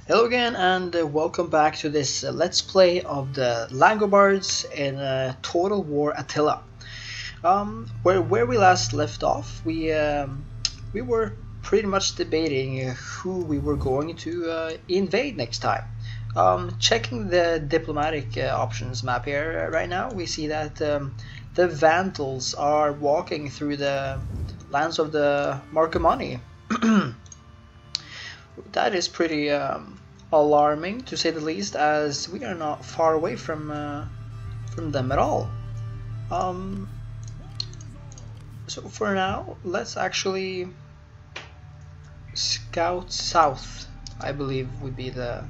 Hello again, and welcome back to this Let's Play of the Langobards in Total War Attila. Where we last left off, we were pretty much debating who we were going to invade next time. Checking the diplomatic options map here right now, we see that the Vandals are walking through the lands of the Marcomanni. That is pretty alarming, to say the least, as we are not far away from them at all. So for now, let's actually scout south. I believe would be the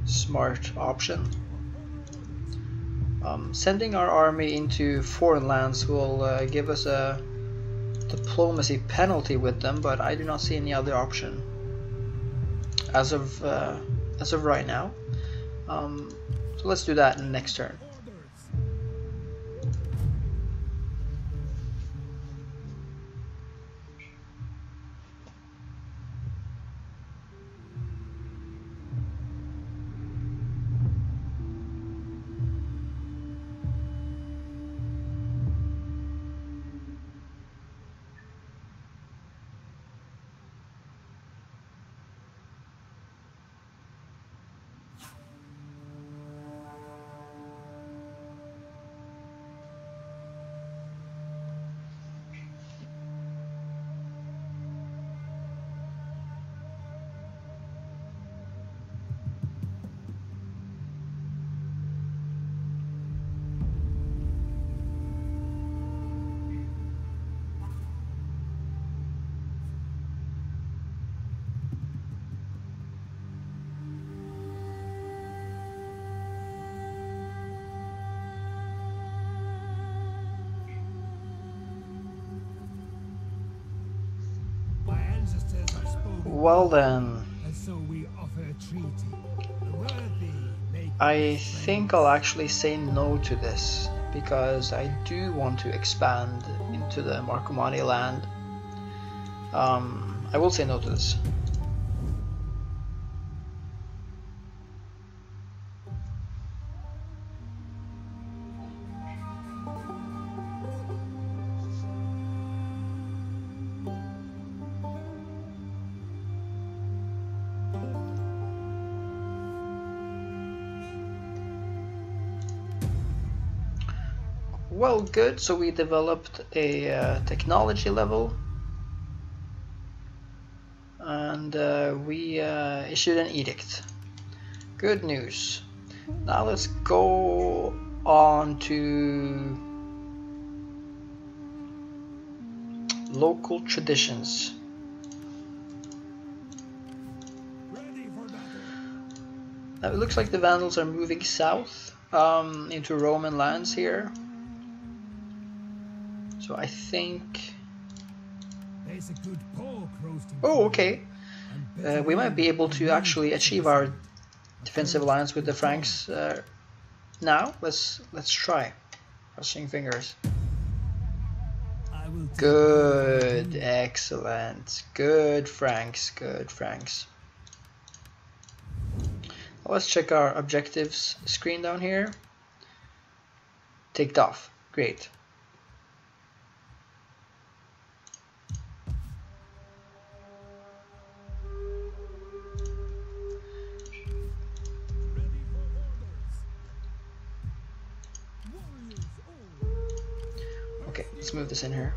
smart option. Sending our army into foreign lands will give us a diplomacy penalty with them, but I do not see any other option as of right now. So let's do that in the next turn. Well then, I think I'll actually say no to this, because I do want to expand into the Marcomanni land. I will say no to this. Well, good. So we developed a technology level, and we issued an edict. Good news. Now let's go on to local traditions. Now it looks like the Vandals are moving south into Roman lands here. So I think... Oh, okay. We might be able to actually achieve our defensive alliance with the Franks now. Let's try. Crossing fingers. Good, excellent. Good Franks, good Franks. Let's check our objectives screen down here. Ticked off. Great. Okay, let's move this in here.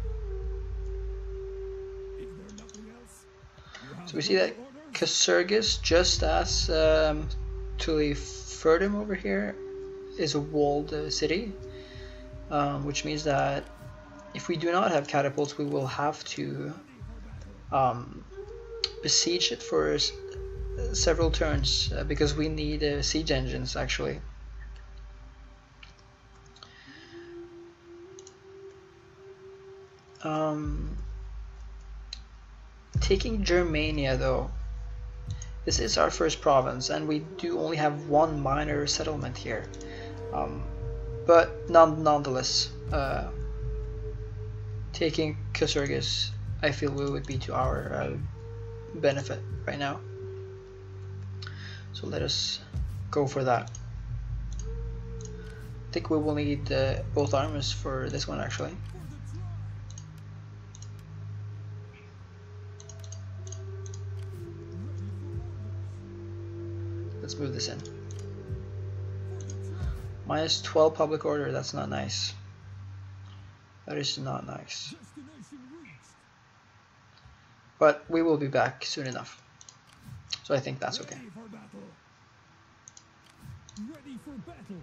So we see that Casurgis, just as to the further over here, is a walled city, which means that if we do not have catapults, we will have to besiege it for several turns, because we need siege engines actually. Taking Germania though, this is our first province and we do only have one minor settlement here, but nonetheless, taking Casurgis I feel would be to our benefit right now. So let us go for that. I think we will need both armies for this one actually. Let's move this in. Minus 12 public order, that's not nice. That is not nice. But we will be back soon enough. So I think that's okay. Ready for battle.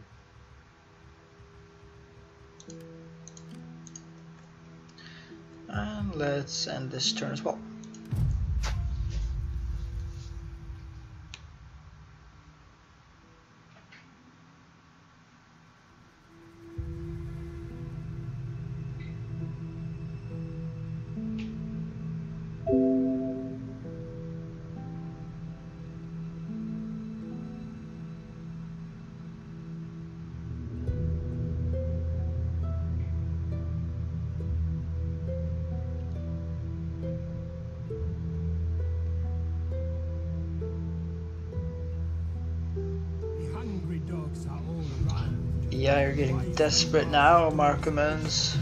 And let's end this turn as well. Yeah, you're getting desperate now, Marcomanni.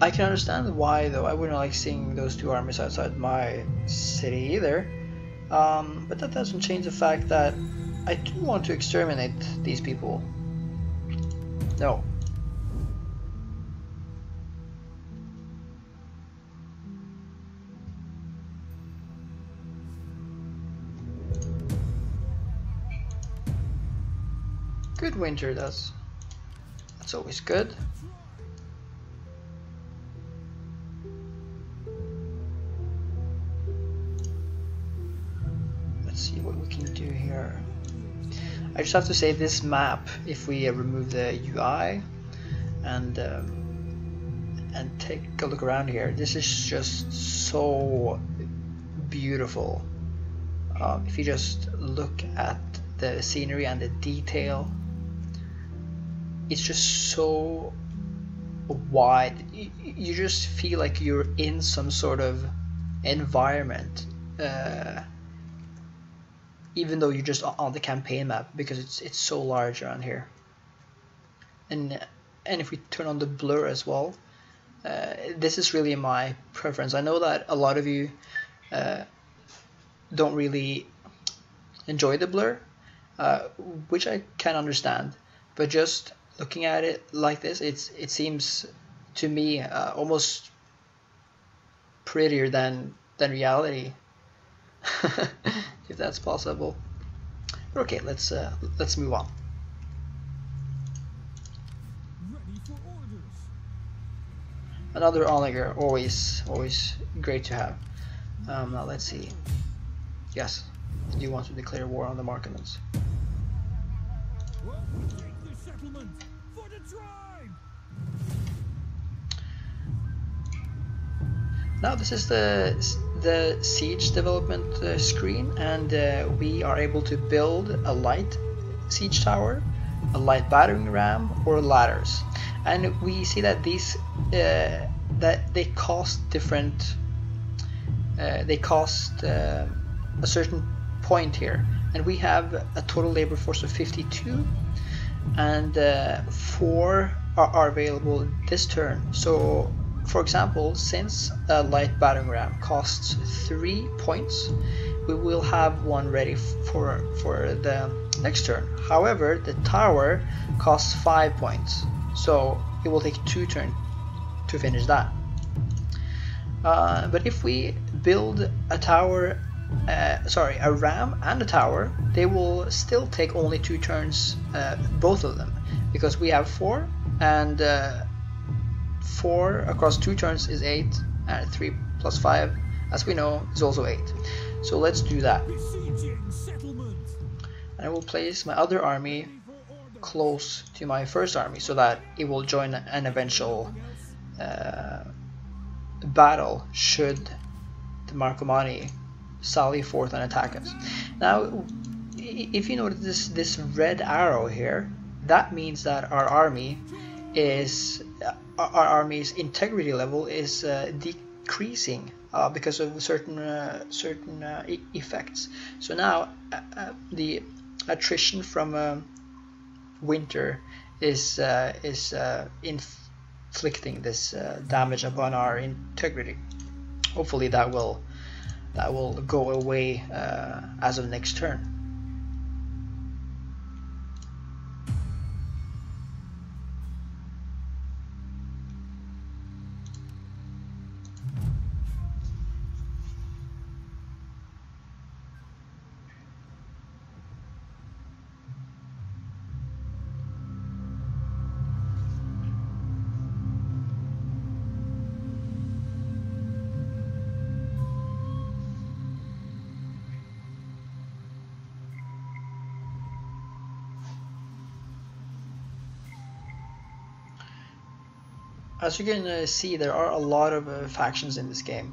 I can understand why, though. I wouldn't like seeing those two armies outside my city either. But that doesn't change the fact that I do want to exterminate these people. No. Good winter, that's always good. Let's see what we can do here. I just have to say, this map, if we remove the UI and take a look around here, this is just so beautiful. If you just look at the scenery and the detail, it's just so wide. You just feel like you're in some sort of environment, even though you're just on the campaign map, because it's so large around here. And if we turn on the blur as well, this is really my preference. I know that a lot of you don't really enjoy the blur, which I can understand, but just looking at it like this, it seems to me almost prettier than reality, if that's possible. But okay, let's move on. Ready for orders. Another onlogger, always great to have. Now let's see. Yes, do you want to declare war on the Marcomanni? Well, take the settlement for the tribe. Now this is the siege development screen, and we are able to build a light siege tower, a light battering ram, or ladders. And we see that these that they cost different. They cost a certain point here, and we have a total labor force of 52, and 4 are available this turn. So, for example, since a light battering ram costs 3 points, we will have one ready for the next turn. However, the tower costs 5 points, so it will take 2 turns to finish that. But if we build a tower, a ram and a tower, they will still take only 2 turns, both of them, because we have 4, and 4 across 2 turns is 8, and 3 plus 5, as we know, is also 8. So let's do that. And I will place my other army close to my first army, so that it will join an eventual battle should the Marcomanni sally forth and attack us. Now, if you notice this red arrow here, that means that our army's integrity level is decreasing because of certain effects. So now the attrition from winter is inflicting this damage upon our integrity. Hopefully that will go away as of next turn. As you can see, there are a lot of factions in this game.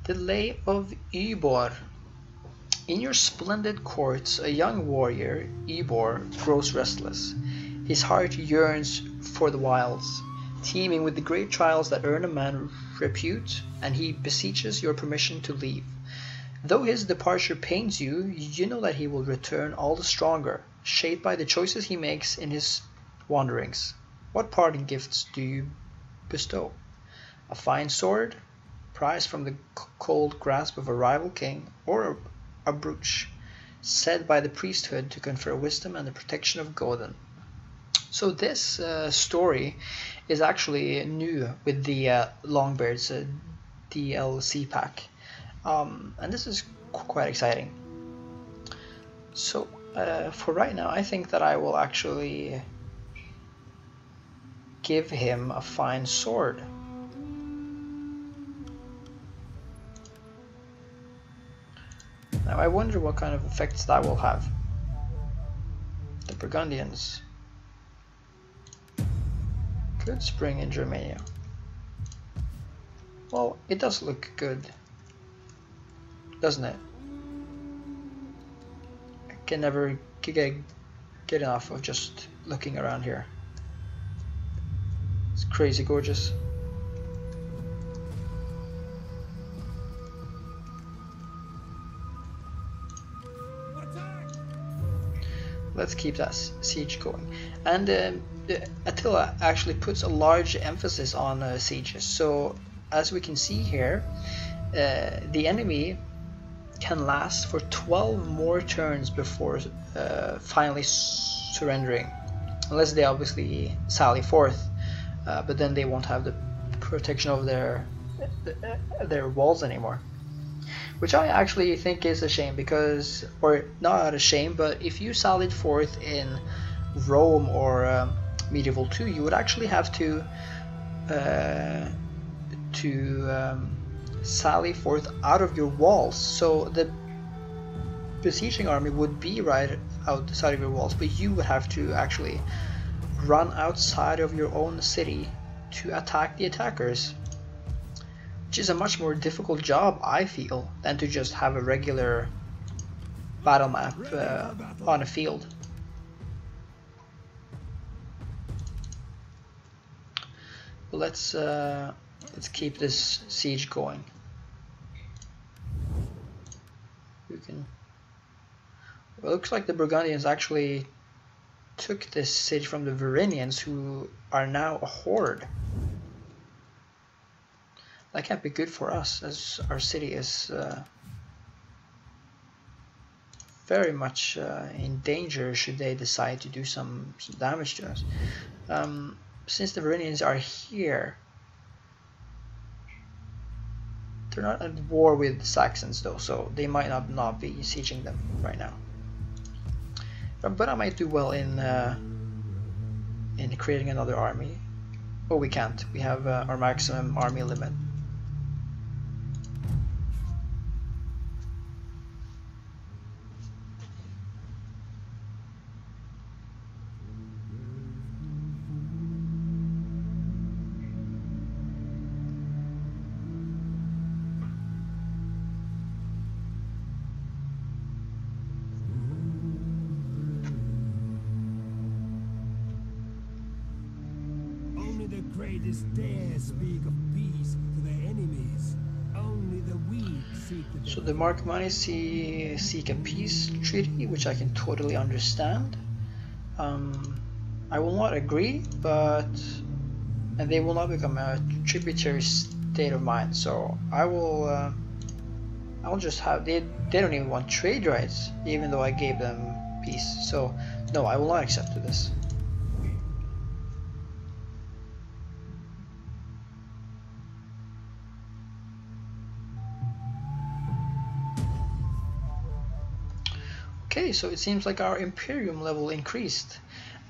The Lay of Ybor. In your splendid courts, a young warrior, Ybor, grows restless. His heart yearns for the wilds, teeming with the great trials that earn a man repute, and he beseeches your permission to leave. Though his departure pains you, you know that he will return all the stronger, shaped by the choices he makes in his wanderings. What parting gifts do you bestow? A fine sword, prized from the cold grasp of a rival king, or a brooch, said by the priesthood to confer wisdom and the protection of Godin. So this story is actually new with the Longbeards DLC pack. And this is quite exciting. So for right now, I think that I will actually give him a fine sword. Now I wonder what kind of effects that will have. The Burgundians. Good spring in Germania. Well, it does look good, doesn't it? I can never get enough of just looking around here. It's crazy gorgeous. Let's keep that siege going. And Attila actually puts a large emphasis on sieges. So as we can see here, the enemy can last for 12 more turns before finally surrendering, unless they obviously sally forth, but then they won't have the protection of their walls anymore, which I actually think is a shame, because, or not a shame, but if you sallied forth in Rome or Medieval 2, you would actually have to sally forth out of your walls. So the besieging army would be right outside of your walls, but you would have to actually run outside of your own city to attack the attackers, which is a much more difficult job, I feel, than to just have a regular battle map on a field. But let's keep this siege going. We can. Well, it looks like the Burgundians actually took this siege from the Varinians, who are now a horde. That can't be good for us, as our city is very much in danger should they decide to do some damage to us. Since the Varinians are here, they're not at war with the Saxons though, so they might not be sieging them right now. But I might do well in creating another army. Oh, we can't. We have our maximum army limit. fighters dare speak of peace to their enemies. Only the weak seek the So the Marcomanni seek a peace treaty, which I can totally understand. I will not agree, and they will not become a tributary state of mine. So I'll just have they don't even want trade rights, even though I gave them peace. So no, I will not accept this. Okay, so it seems like our Imperium level increased,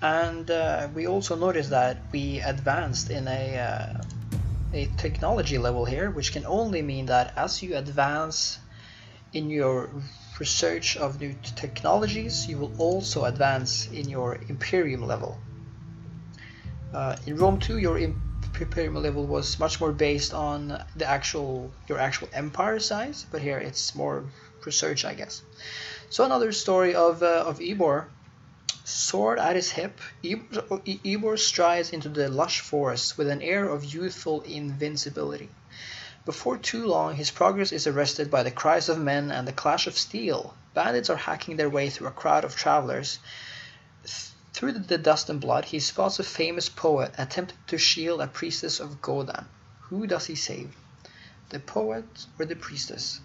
and we also noticed that we advanced in a technology level here, which can only mean that as you advance in your research of new technologies, you will also advance in your Imperium level. In Rome 2, your Imperium level was much more based on your actual empire size, but here it's more research, I guess. So another story of Ybor. Sword at his hip, Ybor strides into the lush forest with an air of youthful invincibility. Before too long, his progress is arrested by the cries of men and the clash of steel. Bandits are hacking their way through a crowd of travelers. Through the dust and blood, he spots a famous poet attempting to shield a priestess of Godan. Who does he save? The poet or the priestess?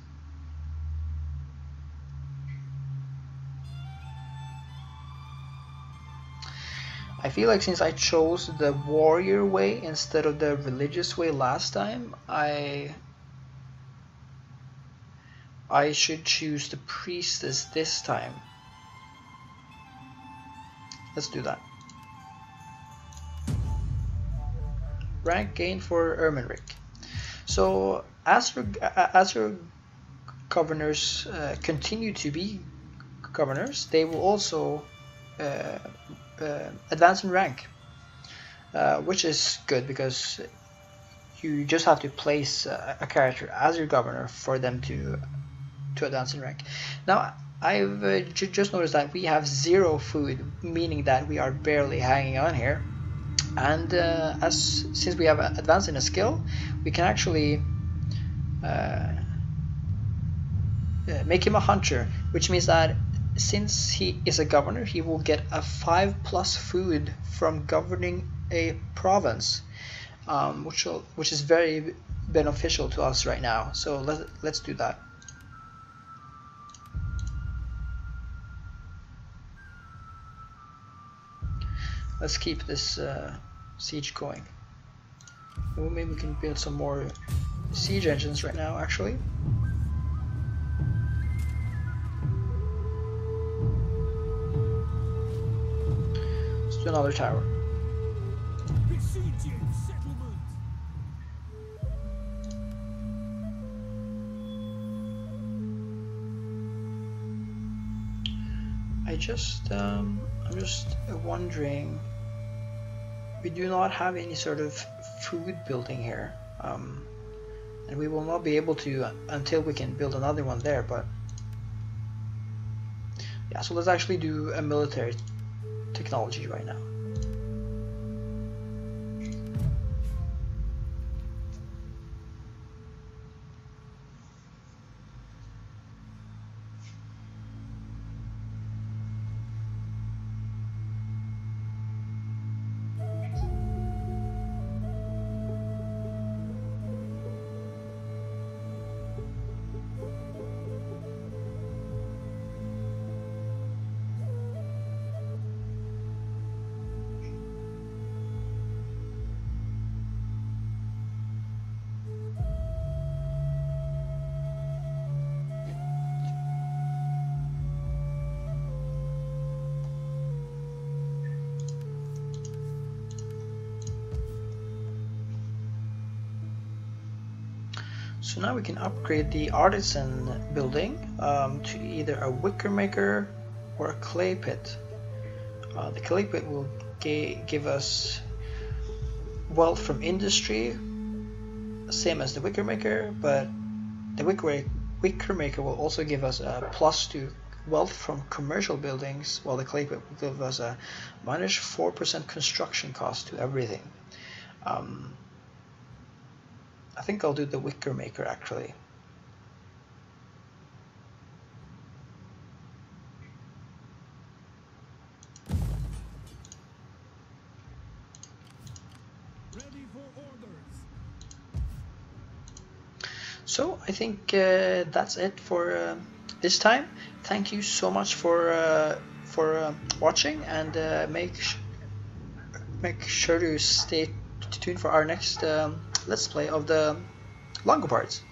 I feel like since I chose the warrior way instead of the religious way last time, I should choose the priestess this time. Let's do that. Rank gain for Ermenric. So as your governors continue to be governors, they will also advance in rank, which is good because you just have to place a character as your governor for them to advance in rank. Now I've just noticed that we have 0 food, meaning that we are barely hanging on here, and since we have advanced in a skill, we can actually make him a hunter, which means that since he is a governor, he will get a 5+ food from governing a province, which is very beneficial to us right now. So let's do that. Let's keep this siege going. Well, maybe we can build some more siege engines right now, actually. Let's do another tower. besieging settlement. I'm just wondering, we do not have any sort of food building here, and we will not be able to until we can build another one there, but yeah, so let's actually do a military technology right now. So now we can upgrade the artisan building to either a wicker maker or a clay pit. The clay pit will give us wealth from industry, same as the wicker maker, but the wicker maker will also give us a +2 wealth from commercial buildings, while the clay pit will give us a -4% construction cost to everything. I think I'll do the wicker maker actually. So I think that's it for this time. Thank you so much for watching, and make sure to stay tuned for our next let's play of the Langobards.